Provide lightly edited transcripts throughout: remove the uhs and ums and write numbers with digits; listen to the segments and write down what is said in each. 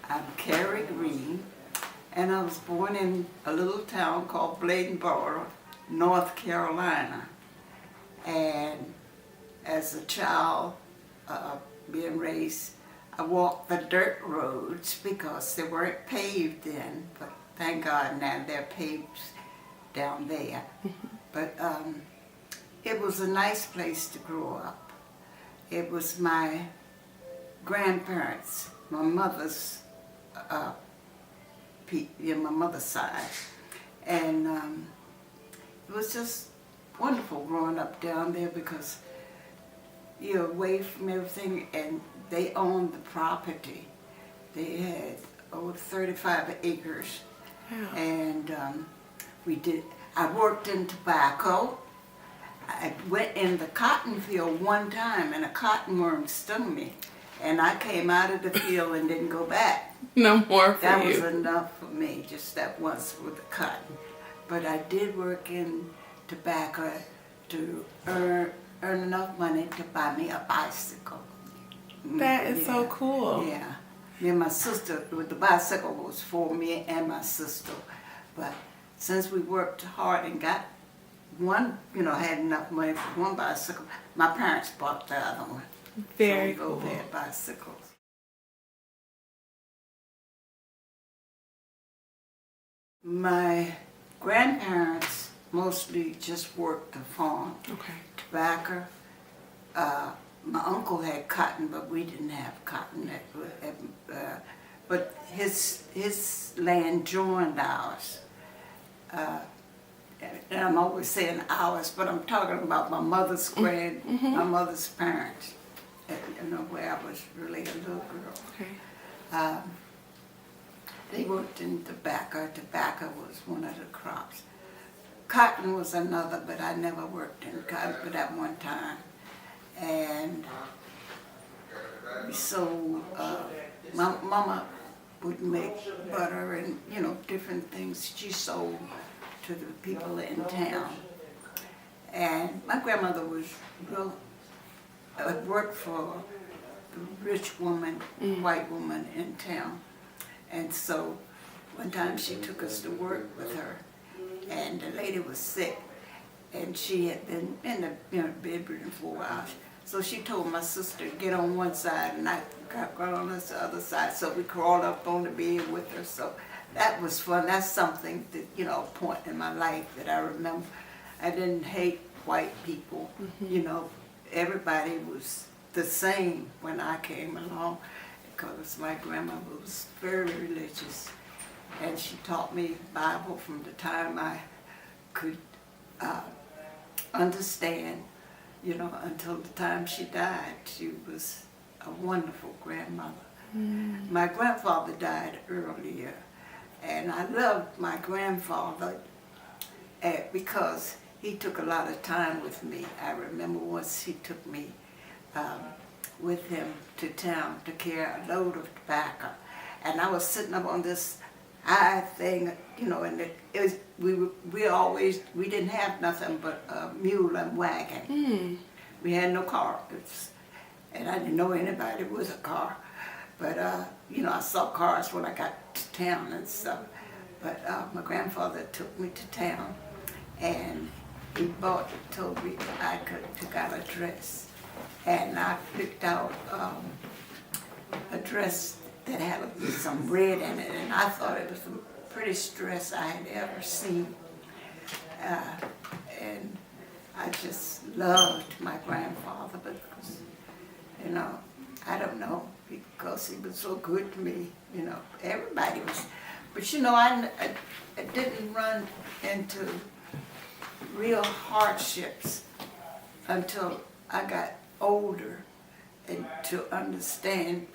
I'm Carrie Green, and I was born in a little town called Bladenboro, North Carolina. And as a child, being raised, I walked the dirt roads because they weren't paved then, but thank God now they're paved down there. But it was a nice place to grow up. It was my grandparents, my mother's my mother's side, and it was just wonderful growing up down there because you're away from everything, and they owned the property. They had over 35 acres, Wow. and I worked in tobacco. I went in the cotton field one time, and a cottonworm stung me, and I came out of the field and didn't go back. No more for That you. was enough for me, just that once with the cotton. But I did work in tobacco to earn enough money to buy me a bicycle. That is so cool. Yeah. Me and my sister, the bicycle was for me and my sister. But since we worked hard and got one, had enough money for one bicycle, my parents bought the other one. Very So we cool. both had bicycles. My grandparents mostly just worked the farm. Okay. Tobacco. My uncle had cotton, but we didn't have cotton. But his land joined ours. And I'm always saying ours, but I'm talking about my mother's my mother's parents. Where I was really a little girl. Okay. They worked in tobacco. Tobacco was one of the crops. Cotton was another, but I never worked in cotton but at one time. And we sold, my mama would make butter and, different things she sold to the people in town. And my grandmother was worked for a rich woman, white woman in town. And so one time she took us to work with her, and the lady was sick, and she had been in the bedridden for a while. So she told my sister to get on one side, and I got on the other side. So we crawled up on the bed with her. So that was fun. That's something that, a point in my life that I remember. I didn't hate white people. Everybody was the same when I came along, because my grandmother was very religious, and she taught me the Bible from the time I could understand, until the time she died. She was a wonderful grandmother. My grandfather died earlier, and I loved my grandfather because he took a lot of time with me. I remember once he took me with him to town to carry a load of tobacco, and I was sitting up on this high thing, and we didn't have nothing but a mule and wagon. We had no car, and I didn't know anybody with a car, but I saw cars when I got to town and stuff. But my grandfather took me to town, and he told me I could pick out a dress. And I picked out a dress that had some red in it, and I thought it was the prettiest dress I had ever seen. And I just loved my grandfather because, I don't know, because he was so good to me, everybody was. But I didn't run into real hardships until I got older, and to understand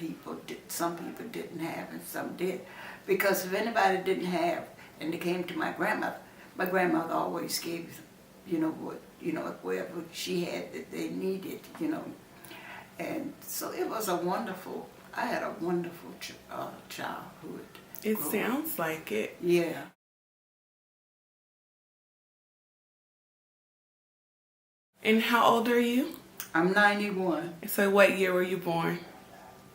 some people didn't have and some did. Because if anybody didn't have and they came to my grandmother always gave whatever she had that they needed, And so it was I had a wonderful childhood. It sounds like it. Yeah. And how old are you? I'm 91. So what year were you born?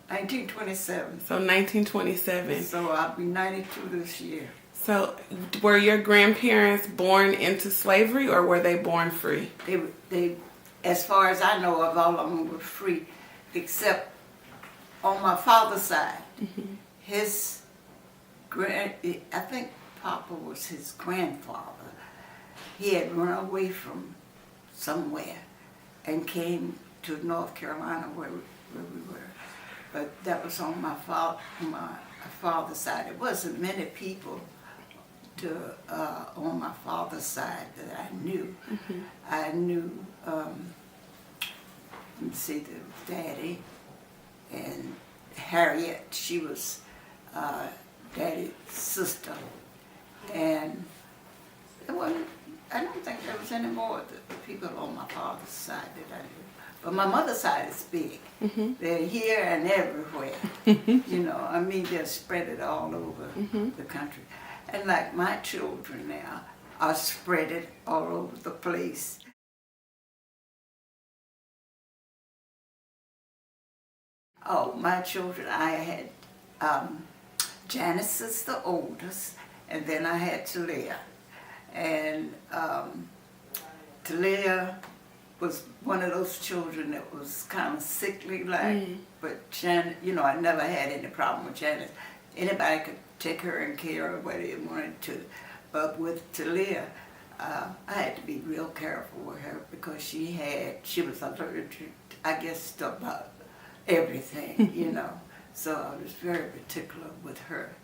1927. So 1927. So I'll be 92 this year. So were your grandparents born into slavery or were they born free? They, as far as I know of, all of them were free, except on my father's side. Mm-hmm. I think Papa was his grandfather. He had run away from somewhere and came to North Carolina where we were. But that was on my father's side. It wasn't many people on my father's side that I knew. Mm-hmm. I knew, let's see, the daddy and Harriet. She was Daddy's sister, and I don't think there was any more of the people on my father's side that I knew. But my mother's side is big. Mm-hmm. They're here and everywhere. You know, I mean, they're spread it all over the country. And like my children now are spread it all over the place. Oh, my children, I had Janice is the oldest, and then I had Talia. And Talia was one of those children that was kind of sickly like, but Janet, you know, I never had any problem with Janice. Anybody could take her and care of what they wanted to. But with Talia, I had to be real careful with her because she was allergic, I guess, to about everything, you know. So I was very particular with her.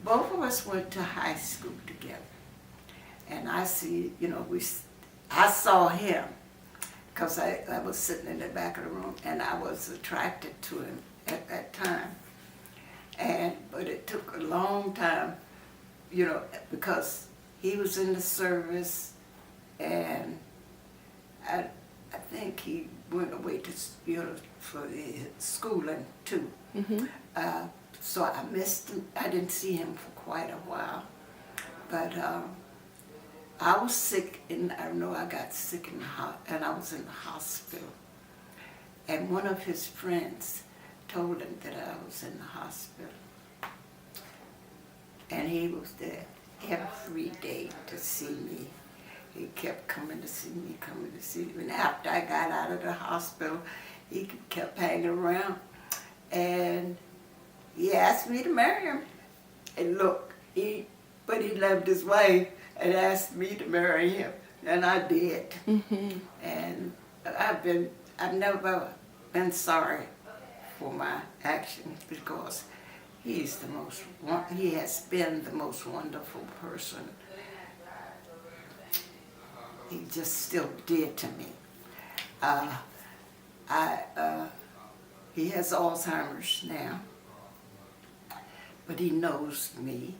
Both of us went to high school together. And I see, you know, I saw him because I was sitting in the back of the room and I was attracted to him at that time. But it took a long time, you know, because he was in the service and I think he went away to, you know, for his schooling too. Mm-hmm. So I missed him. I didn't see him for quite a while. But I was sick, and I know I got sick and I was in the hospital. And one of his friends told him that I was in the hospital. And he was there every day to see me. He kept coming to see me, And after I got out of the hospital, he kept hanging around. And he asked me to marry him. And look, but he loved his wife and asked me to marry him. And I did. Mm-hmm. And I've never been sorry for my actions because he has been the most wonderful person. He just still dear to me. He has Alzheimer's now, but he knows me,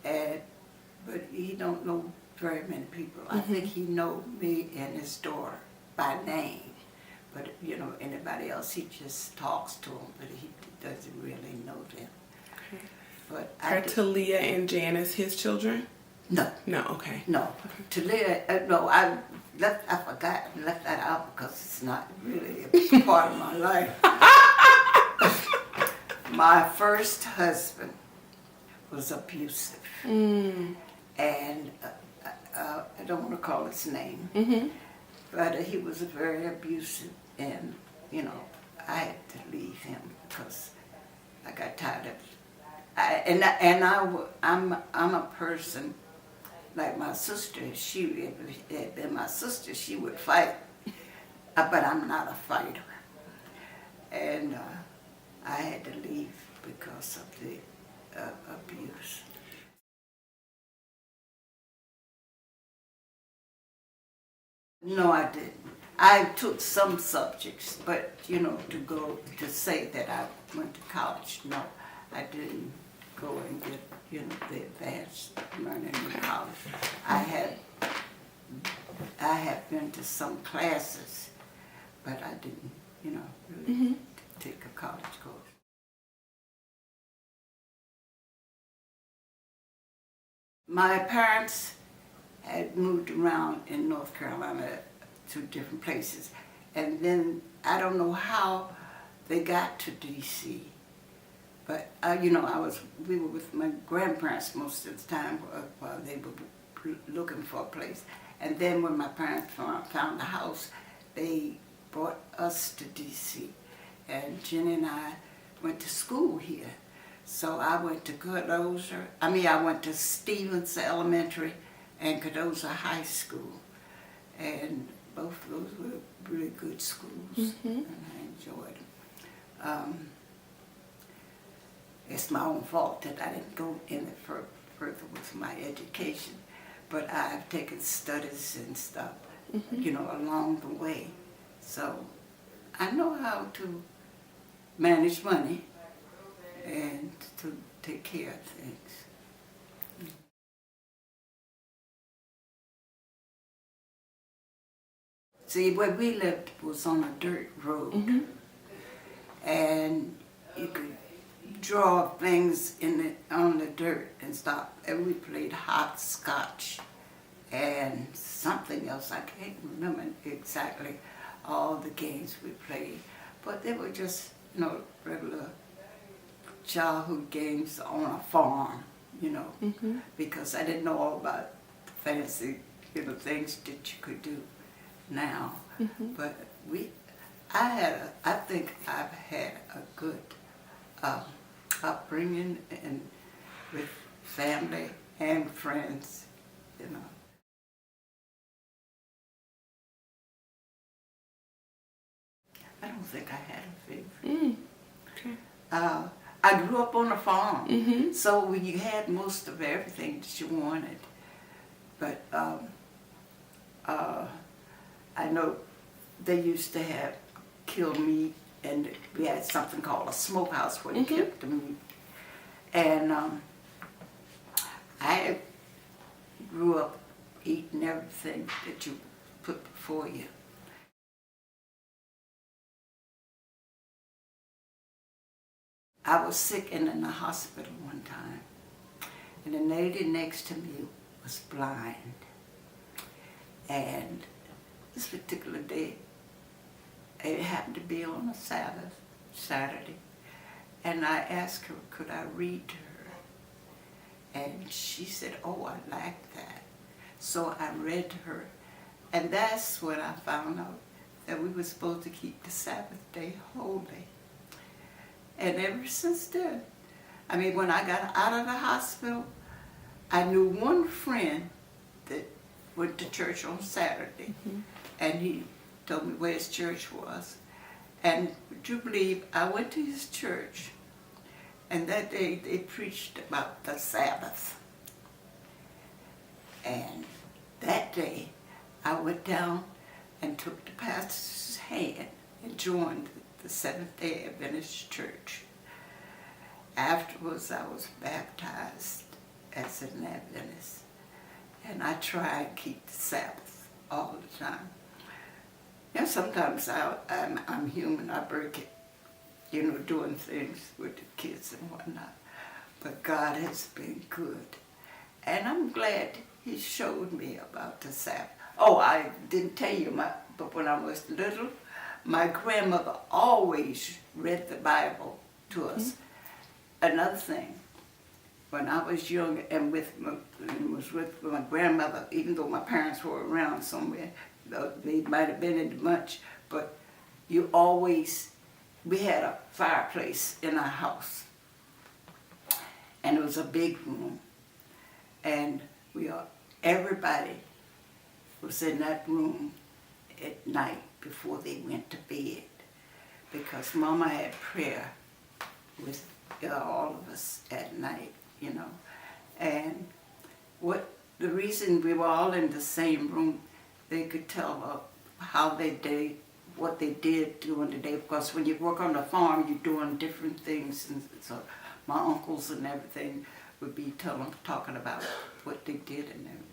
but he don't know very many people. Mm-hmm. I think he knows me and his daughter by name, but you know, anybody else, he just talks to them, but he doesn't really know them. Okay. But Are Talia and Janice his children? No. No, okay. No. Talia, no, I forgot and left that out because it's not really a part of my life. My first husband was abusive. Mm. And I don't want to call his name, mm-hmm. but he was very abusive, and you know, I had to leave him because I got tired of it. I'm a person like my sister. She had been my sister, she would fight, but I'm not a fighter, and I had to leave because of the abuse. No, I didn't. I took some subjects, but you know, to say that I went to college, no, I didn't go and get, you know, the advanced learning in college. I have been to some classes, but I didn't, you know, really mm-hmm. take a college course. My parents had moved around in North Carolina to different places. And then I don't know how they got to D.C. But, you know, we were with my grandparents most of the time while they were looking for a place. And then when my parents found a house, they brought us to D.C. And Jenny and I went to school here. So I went to I went to Stevens Elementary and Cardozo High School. And both of those were really good schools, and I enjoyed them. It's my own fault that I didn't go any further with my education, but I've taken studies and stuff, you know, along the way. So I know how to manage money and to take care of things. See, where we lived was on a dirt road, and you could draw things on the dirt and stuff. And we played hopscotch and something else. I can't remember exactly all the games we played, but they were just, you know, regular childhood games on a farm, you know, because I didn't know all about the fancy, you know, things that you could do now. But I think I've had a good upbringing and with family and friends, you know. I don't think I had a favorite. Okay. I grew up on a farm, so you had most of everything that you wanted. But I know they used to have killed meat, and we had something called a smokehouse where they kept the meat. And I grew up eating everything that you put before you. I was sick and in the hospital one time, and the lady next to me was blind. And this particular day, it happened to be on a Saturday, and I asked her, could I read to her? And she said, oh, I like that. So I read to her, and that's when I found out that we were supposed to keep the Sabbath day holy. And ever since then, I mean, when I got out of the hospital, I knew one friend that went to church on Saturday, and he told me where his church was. And would you believe, I went to his church, and that day they preached about the Sabbath. And that day, I went down and took the pastor's hand and joined the Seventh-day Adventist Church. Afterwards, I was baptized as an Adventist, and I try and keep the Sabbath all the time. Yeah, sometimes I'm human, I break it, you know, doing things with the kids and whatnot. But God has been good, and I'm glad He showed me about the Sabbath. Oh, I didn't tell you, but when I was little, my grandmother always read the Bible to us. Another thing, when I was young and was with my grandmother, even though my parents were around somewhere, they might have been in much, but we had a fireplace in our house, and it was a big room, and everybody was in that room at night before they went to bed, because Mama had prayer with all of us at night, you know. And the reason we were all in the same room, they could tell how they did, what they did during the day, because when you work on the farm, you're doing different things, and so my uncles and everything would be talking about what they did and everything.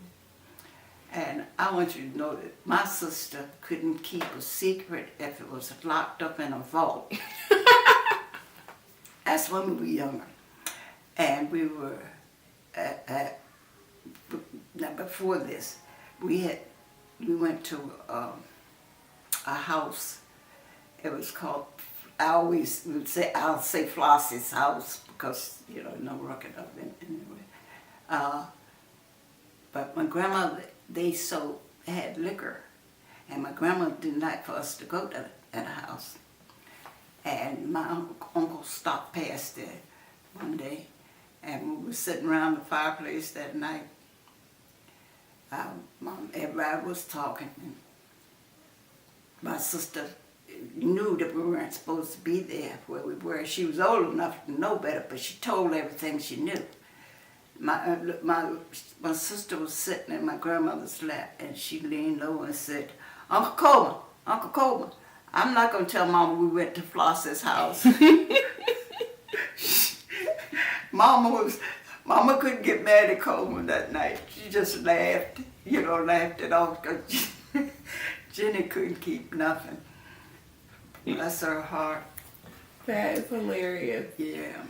And I want you to know that my sister couldn't keep a secret if it was locked up in a vault. That's when we were younger. And we were, now before this, we went to a house. It was called, I'll say Flossie's house because, you know, no record of it anyway. But my grandmother, they had liquor. And my grandmother didn't like for us to go to that house. And my uncle stopped past there one day. And we were sitting around the fireplace that night. Everybody was talking. And my sister knew that we weren't supposed to be there where we were. She was old enough to know better, but she told everything she knew. My sister was sitting in my grandmother's lap, and she leaned over and said, Uncle Coleman, I'm not going to tell Mama we went to Floss's house. Mama couldn't get mad at Coleman that night. She just laughed it off because Jenny couldn't keep nothing. Bless her heart. That is hilarious. Yeah.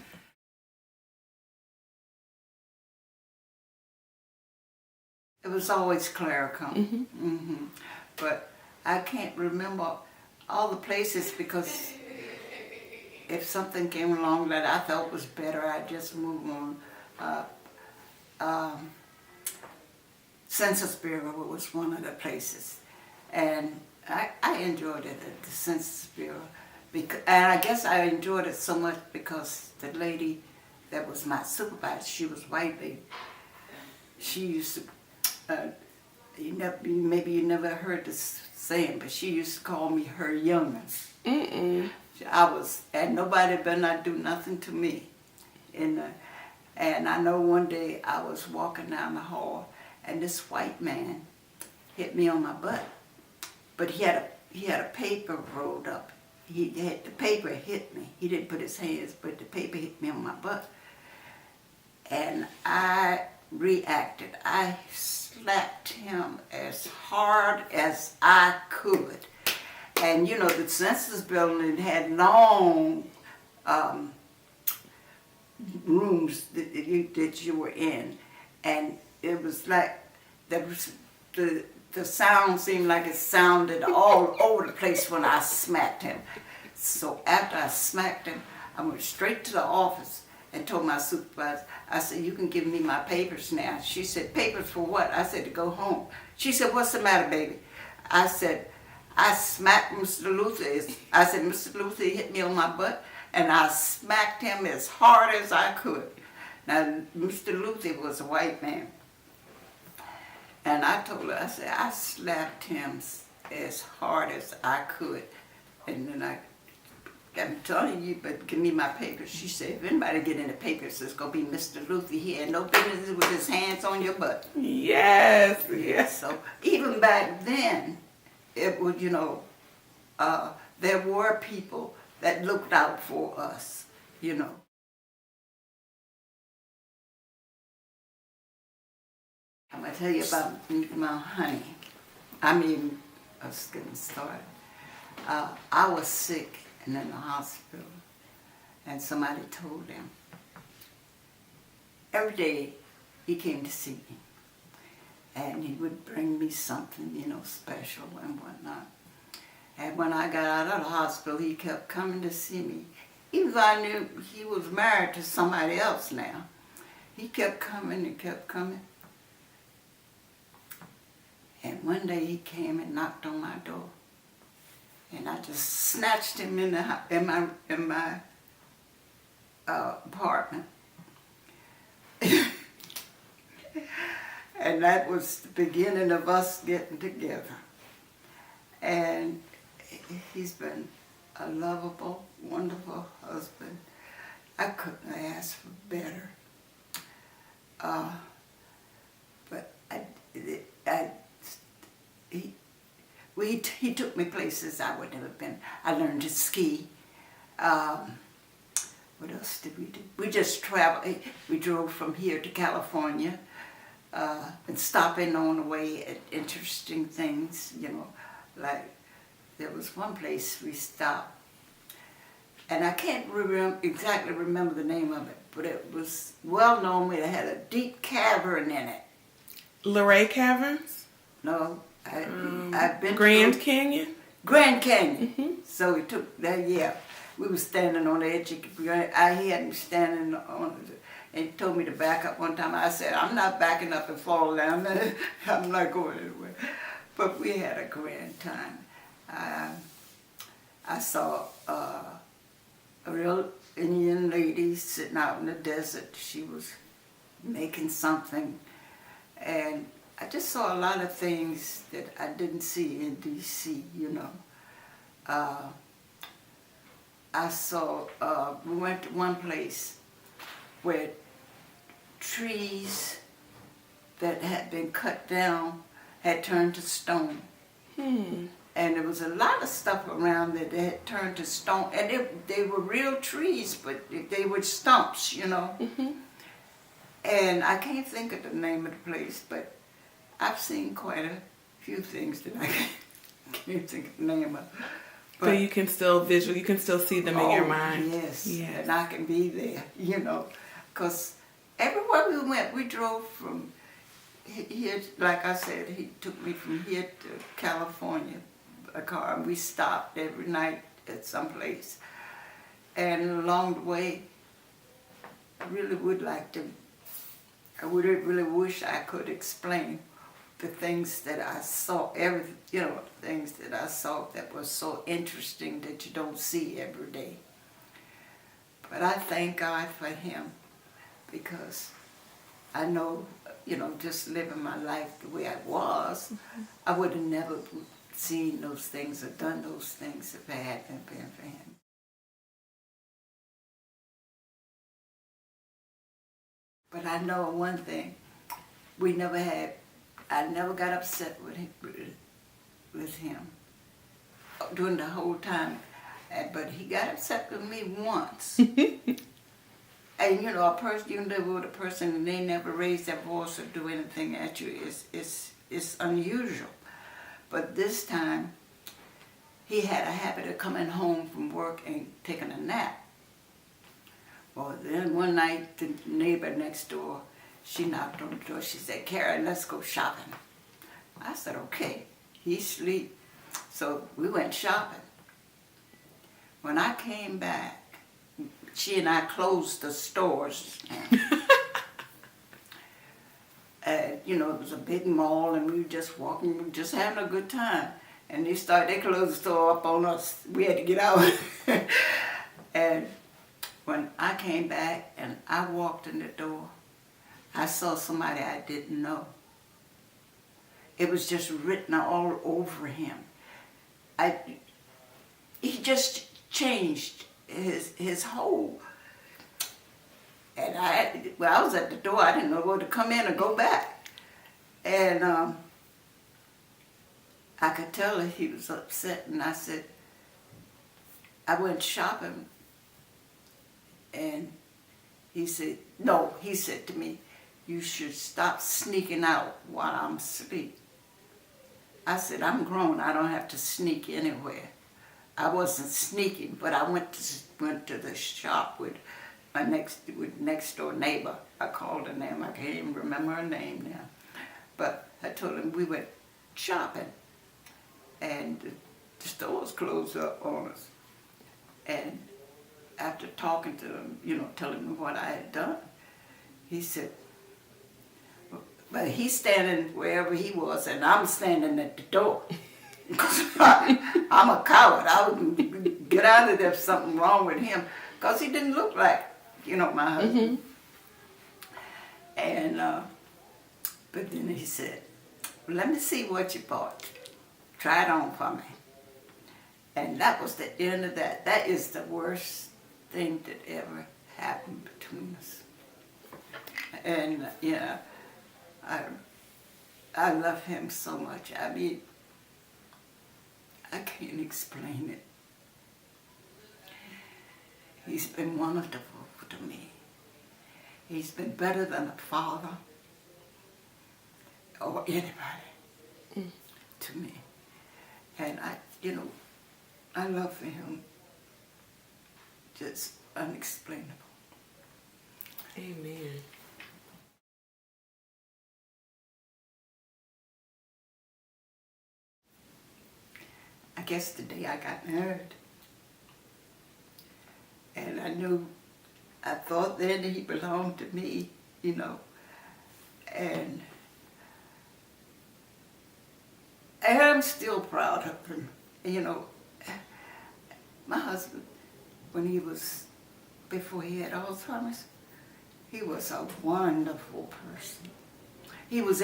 It was always clerical. But I can't remember all the places because if something came along that I felt was better, I'd just move on. Census Bureau was one of the places. And I enjoyed it at the Census Bureau. And I guess I enjoyed it so much because the lady that was my supervisor, she was white lady. She used to, maybe you never heard this saying, but she used to call me her young'uns. And nobody better not do nothing to me. And I know one day I was walking down the hall, and this white man hit me on my butt. But he had a paper rolled up. The paper hit me. He didn't put his hands, but the paper hit me on my butt. And I reacted. I slapped him as hard as I could. And you know, the census building had long rooms that you were in. And it was like, the sound seemed like it sounded all over the place when I smacked him. So after I smacked him, I went straight to the office and told my supervisor, I said, you can give me my papers now. She said, papers for what? I said, to go home. She said, what's the matter, baby? I said, I smacked Mr. Luther. I said, Mr. Luther hit me on my butt, and I smacked him as hard as I could. Now, Mr. Luther was a white man. And I told her, I said, I slapped him as hard as I could. And then I'm telling you, but give me my papers. She said, if anybody get in the papers, it's going to be Mr. Luther. He had no business with his hands on your butt. Yes, yes. So even back then, it was, you know, there were people that looked out for us, you know. I'm going to tell you about my honey. I was getting started. I was sick and in the hospital, and somebody told him. Every day he came to see me, and he would bring me something, you know, special and whatnot. And when I got out of the hospital, he kept coming to see me. Even though I knew he was married to somebody else now, he kept coming and kept coming. And one day he came and knocked on my door, and I just snatched him in my apartment. And that was the beginning of us getting together. And he's been a lovable, wonderful husband. I couldn't ask for better. But he took me places I would never been. I learned to ski. What else did we do? We just traveled. We drove from here to California and stopping on the way at interesting things, you know. Like there was one place we stopped, and I can't exactly remember the name of it, but it was well known. It had a deep cavern in it. Luray Caverns? No, I've been Grand Canyon? Grand Canyon. So we took that, yeah. We were standing on the edge of he had me standing on, and he told me to back up one time. I said, I'm not backing up and falling down. I'm not going anywhere. But we had a grand time. I saw a real Indian lady sitting out in the desert. She was making something. And I just saw a lot of things that I didn't see in D.C., you know. I saw, we went to one place where trees that had been cut down had turned to stone. And there was a lot of stuff around that had turned to stone. And they were real trees, but they were stumps, you know. And I can't think of the name of the place, but I've seen quite a few things that I can't think of the name of. But you can still you can still see them in your mind. Yes, and I can be there, you know, because everywhere we went, we drove from here, like I said, he took me from here to California, a car, and we stopped every night at some place. And along the way, I really would like to, I would really wish I could explain the things that I saw, things that I saw that were so interesting that you don't see every day. But I thank God for him, because I know, you know, just living my life the way I was, I would have never seen those things or done those things if it hadn't been for him. But I know one thing, I never got upset with him during the whole time, but he got upset with me once. And you know, you live with a person and they never raise their voice or do anything at you, it's unusual. But this time, he had a habit of coming home from work and taking a nap. Well, then one night, the neighbor next door, she knocked on the door. She said, "Carrie, let's go shopping." I said, "Okay." He sleep. So we went shopping. When I came back, she and I closed the stores. And, you know, it was a big mall, and we were just walking, we were just having a good time. And they closed the store up on us. We had to get out. And when I came back and I walked in the door, I saw somebody I didn't know. It was just written all over him. He just changed his whole. And I was at the door. I didn't know whether to come in or go back. And I could tell that he was upset. And I said, I went shopping. And he said to me, "You should stop sneaking out while I'm asleep." I said, "I'm grown. I don't have to sneak anywhere." I wasn't sneaking, but I went to the shop with my next door neighbor. I called her name. I can't even remember her name now. But I told him we went shopping, and the stores closed up on us. And after talking to him, you know, telling him what I had done, he said, but he's standing wherever he was, and I'm standing at the door. Because I'm a coward. I would get out of there if something wrong with him, because he didn't look like, you know, my husband. And, but then he said, "Let me see what you bought. Try it on for me." And that was the end of that. That is the worst thing that ever happened between us. And, yeah, I love him so much. I mean, I can't explain it. He's been wonderful to me. He's been better than a father or anybody to me. And I love him just unexplainable. Amen. I guess the day I got married. And I thought then he belonged to me, you know. And I'm still proud of him, you know. My husband, before he had Alzheimer's, he was a wonderful person. He was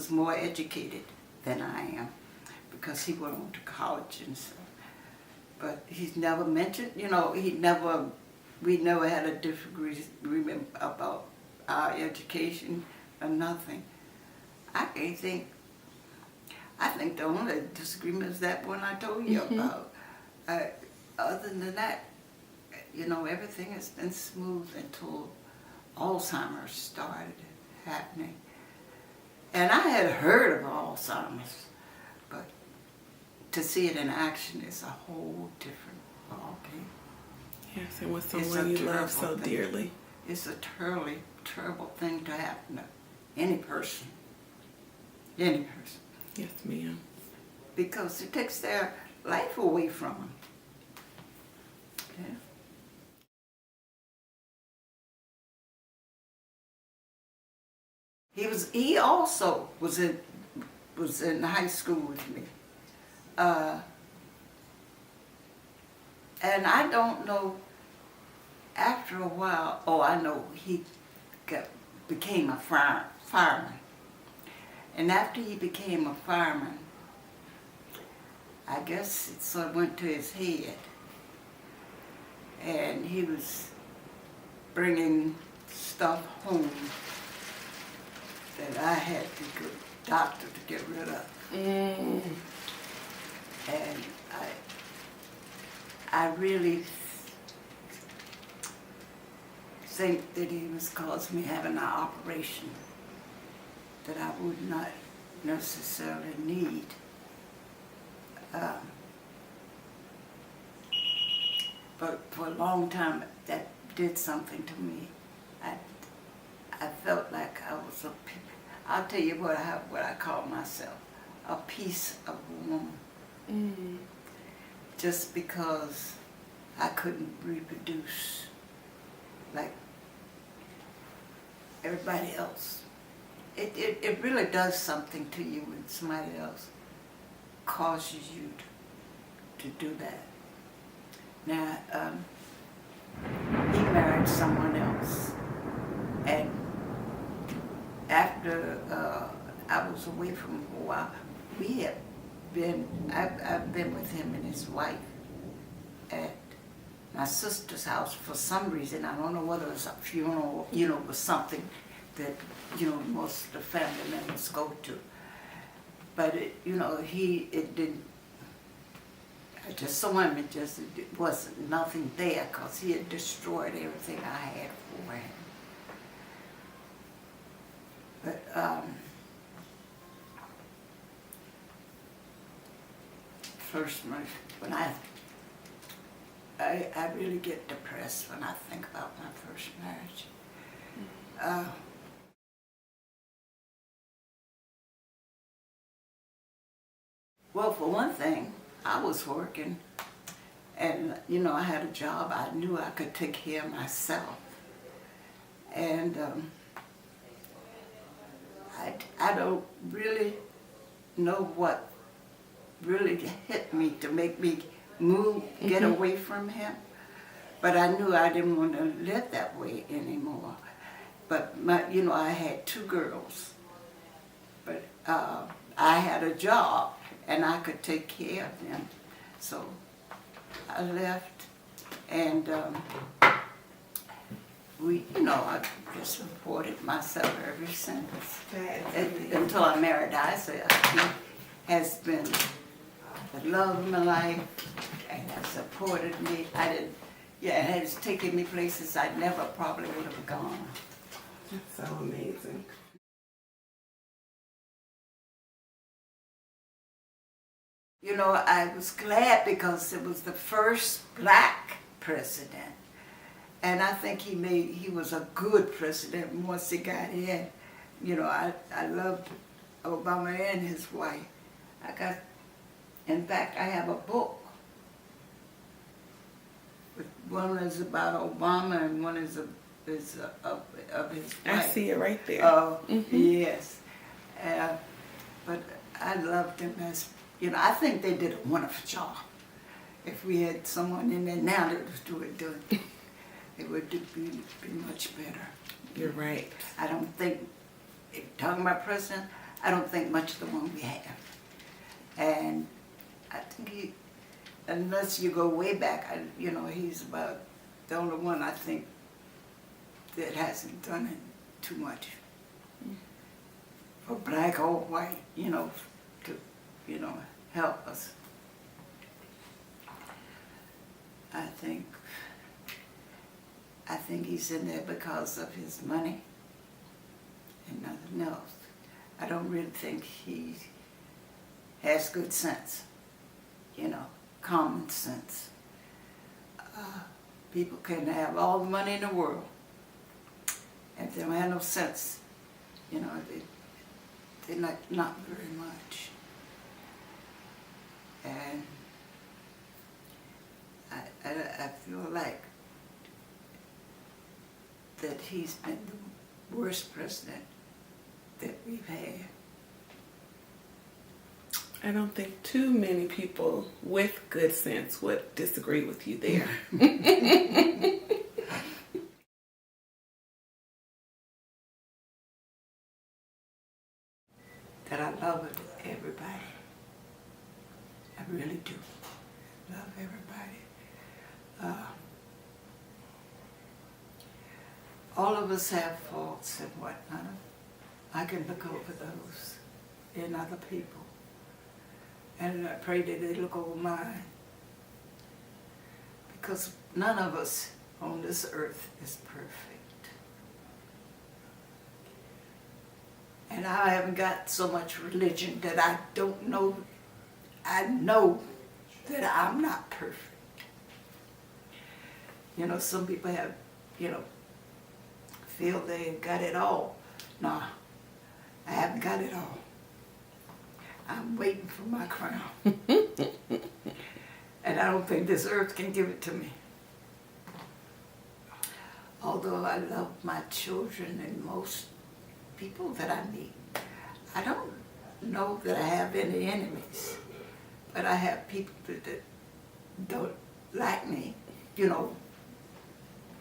more educated than I am, because he went on to college and stuff. But he's never mentioned, you know, we never had a disagreement about our education or nothing. I think the only disagreement is that one I told you about. Other than that, you know, everything has been smooth until Alzheimer's started happening. And I had heard of Alzheimer's, but to see it in action is a whole different ballgame. Yes, and with someone you love so dearly. It's a terribly, terrible thing to happen to any person. Any person. Yes, ma'am. Because it takes their life away from them. Yeah. He also was in high school with me. And I don't know, after a while, I know he became a fireman. And after he became a fireman, I guess it sort of went to his head. And he was bringing stuff home that I had to go to the doctor to get rid of. And I really think that he was causing me having an operation that I would not necessarily need. But for a long time, that did something to me. I felt like I was I'll tell you what I call myself, a piece of a woman. Just because I couldn't reproduce like everybody else. It really does something to you when somebody else causes you to do that. Now, he married someone else, and after I was away from him for a while, I've been with him and his wife at my sister's house for some reason. I don't know whether it was a funeral, you know, or something that, you know, most of the family members go to. But it didn't. I just saw him. It wasn't nothing there, because he had destroyed everything I had for him. But first, when I really get depressed when I think about my first marriage. Well, for one thing, I was working, and you know, I had a job. I knew I could take care of myself, and I don't really know what really hit me to make me move, get away from him. But I knew I didn't want to live that way anymore. But I had 2 girls, but I had a job and I could take care of them. So I left, and I just supported myself ever since. Until I married Isaiah. He has been the love of my life and has supported me. It has taken me places I never probably would have gone. That's so amazing. You know, I was glad because it was the first black president. And I think he was a good president once he got in. You know, I loved Obama and his wife. I got in In fact, I have a book. One is about Obama and one is of his wife. I see it right there. Oh, yes. But I loved them as, I think they did a wonderful job. If we had someone in there now that was doing it would be much better. You're right. I don't think, talking about president, I don't think much of the one we have. And I think unless you go way back, he's about the only one I think that hasn't done it too much for black or white, to, help us. I think he's in there because of his money and nothing else. I don't really think he has good sense, common sense. People can have all the money in the world, and if they don't have no sense, they're not very much. And I feel like that he's been the worst president that we've had. I don't think too many people with good sense would disagree with you there. That I love everybody. I really do love everybody. All of us have faults and whatnot. I can look over those in other people. And I pray that they look over mine. Because none of us on this earth is perfect. And I haven't got so much religion that I don't know. I know that I'm not perfect. Some people have, feel they've got it all. No, I haven't got it all. I'm waiting for my crown. And I don't think this earth can give it to me. Although I love my children and most people that I meet, I don't know that I have any enemies. But I have people that don't like me,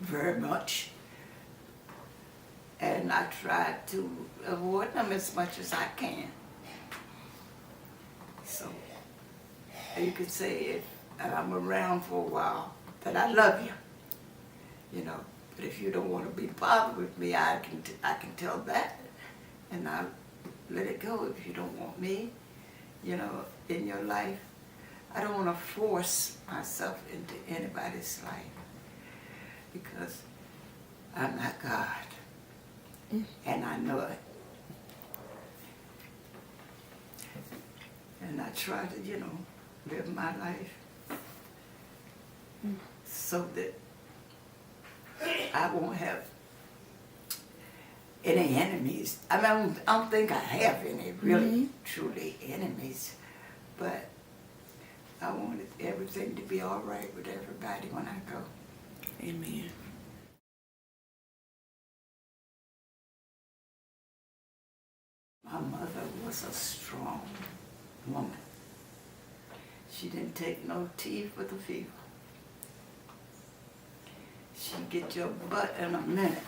very much. And I try to avoid them as much as I can. So you could say if I'm around for a while, that I love you, But if you don't want to be bothered with me, I can tell that, and I'll let it go. If you don't want me, in your life, I don't want to force myself into anybody's life because I'm not God, and I know it. And I try to, live my life so that I won't have any enemies. I don't think I have any really, truly enemies, but I wanted everything to be all right with everybody when I go. Amen. My mother was a strong woman. She didn't take no tea for the fever. She'd get your butt in a minute.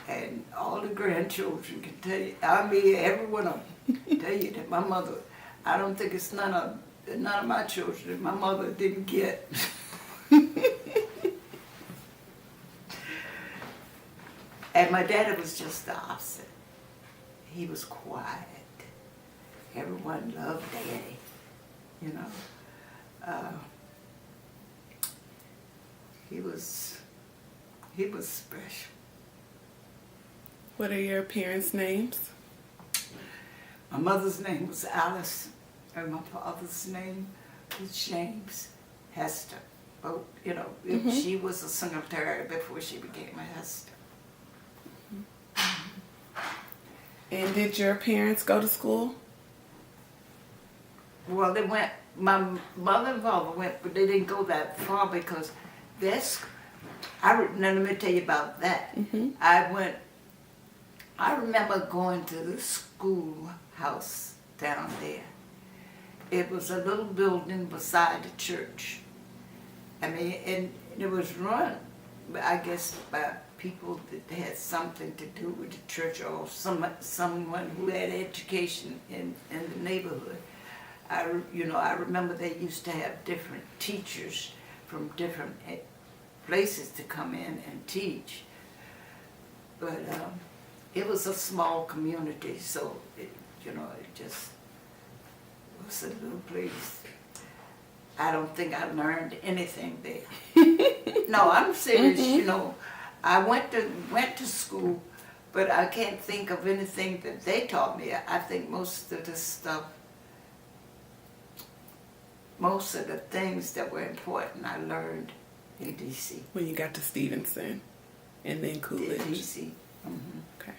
And all the grandchildren can tell you, every one of them tell you that my mother, I don't think it's none of my children that my mother didn't get. And my daddy was just the opposite. He was quiet. Everyone loved Daddy, He was special. What are your parents' names? My mother's name was Alice, and my father's name was James. Hester. But, she was a secretary before she became a Hester. And did your parents go to school? well, they went, my mother and father went, but they didn't go that far because now let me tell you about that. I remember going to the schoolhouse down there. It was a little building beside the church. I mean, and it was run, I guess, by people that had something to do with the church or someone who had education in the neighborhood. I remember they used to have different teachers from different places to come in and teach. But it was a small community, so it just was a little place. I don't think I learned anything there. No, I'm serious. I went to school, but I can't think of anything that they taught me. I think most of the things that were important I learned in D.C. When you got to Stevenson and then Coolidge. D.C. Okay.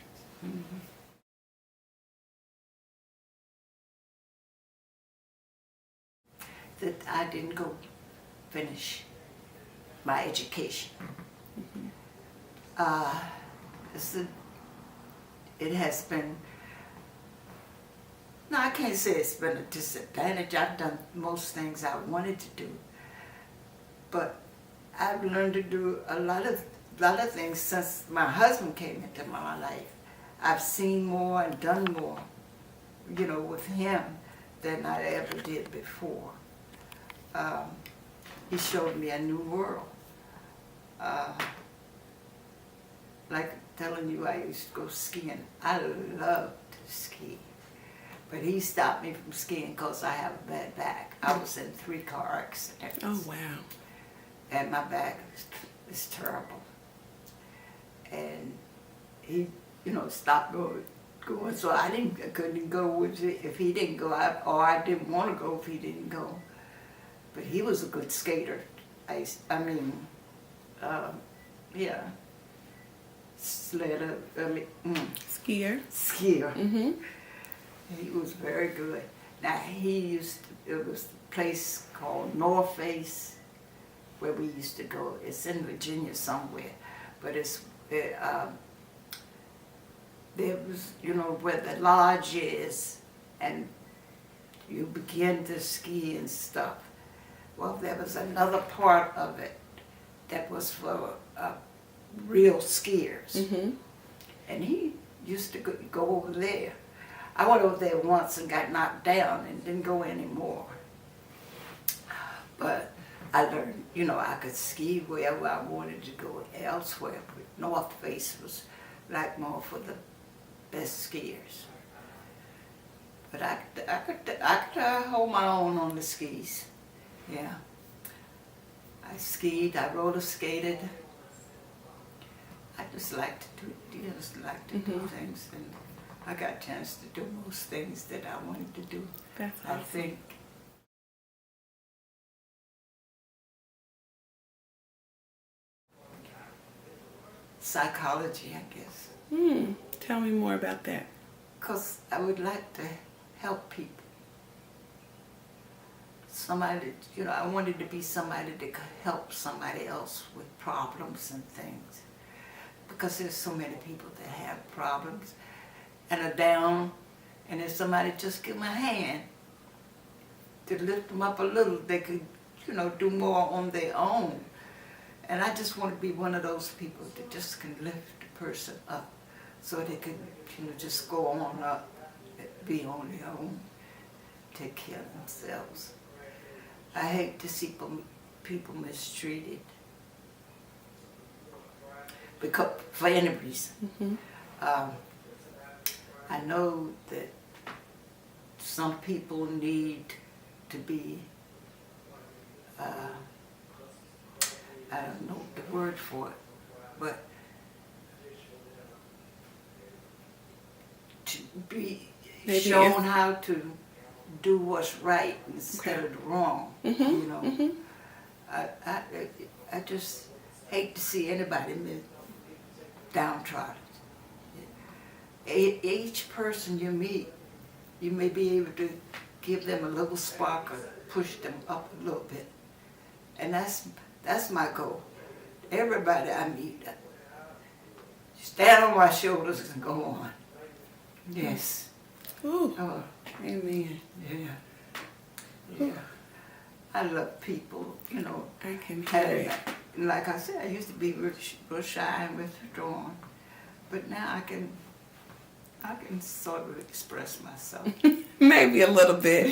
That I didn't go finish my education. It has been, no, I can't say it's been a disadvantage. I've done most things I wanted to do, but I've learned to do a lot of things since my husband came into my life. I've seen more and done more, with him than I ever did before. He showed me a new world. Like telling you, I used to go skiing. I loved to ski. But he stopped me from skiing because I have a bad back. I was in 3 car accidents. Oh, wow. And my back is terrible. And he, stopped going. So I couldn't go with it if he didn't go, or I didn't want to go if he didn't go. But he was a good skater. Skier. Skier. He was very good. Now it was a place called North Face where we used to go. It's in Virginia somewhere, but there was, where the lodge is, and you begin to ski and stuff. Well, there was another part of it that was for real skiers. And he used to go over there. I went over there once and got knocked down and didn't go anymore. But I learned, I could ski wherever I wanted to go elsewhere. But North Face was like more for the best skiers. But I could hold my own on the skis. Yeah. I skied, I roller skated. I just like to do things, and I got a chance to do most things that I wanted to do. That's awesome. I think. Psychology, I guess. Tell me more about that. Because I would like to help people. Somebody, I wanted to be somebody that could help somebody else with problems and things. Because there's so many people that have problems and are down, and if somebody just give them a hand to lift them up a little, they could, do more on their own. And I just want to be one of those people that just can lift a person up so they can, just go on up, be on their own, take care of themselves. I hate to see people mistreated because for any reason. I know that some people need to be, I don't know the word for it, but to be shown how to do what's right instead of the wrong. I just hate to see anybody downtrodden. Each person you meet, you may be able to give them a little spark or push them up a little bit. And that's my goal. Everybody I meet, stand on my shoulders and go on. Yes. Ooh. Oh, Amen. yeah. I love people, you know. I can hear it. Like I said, I used to be real shy and withdrawn, but now I can sort of express myself. Maybe a little bit.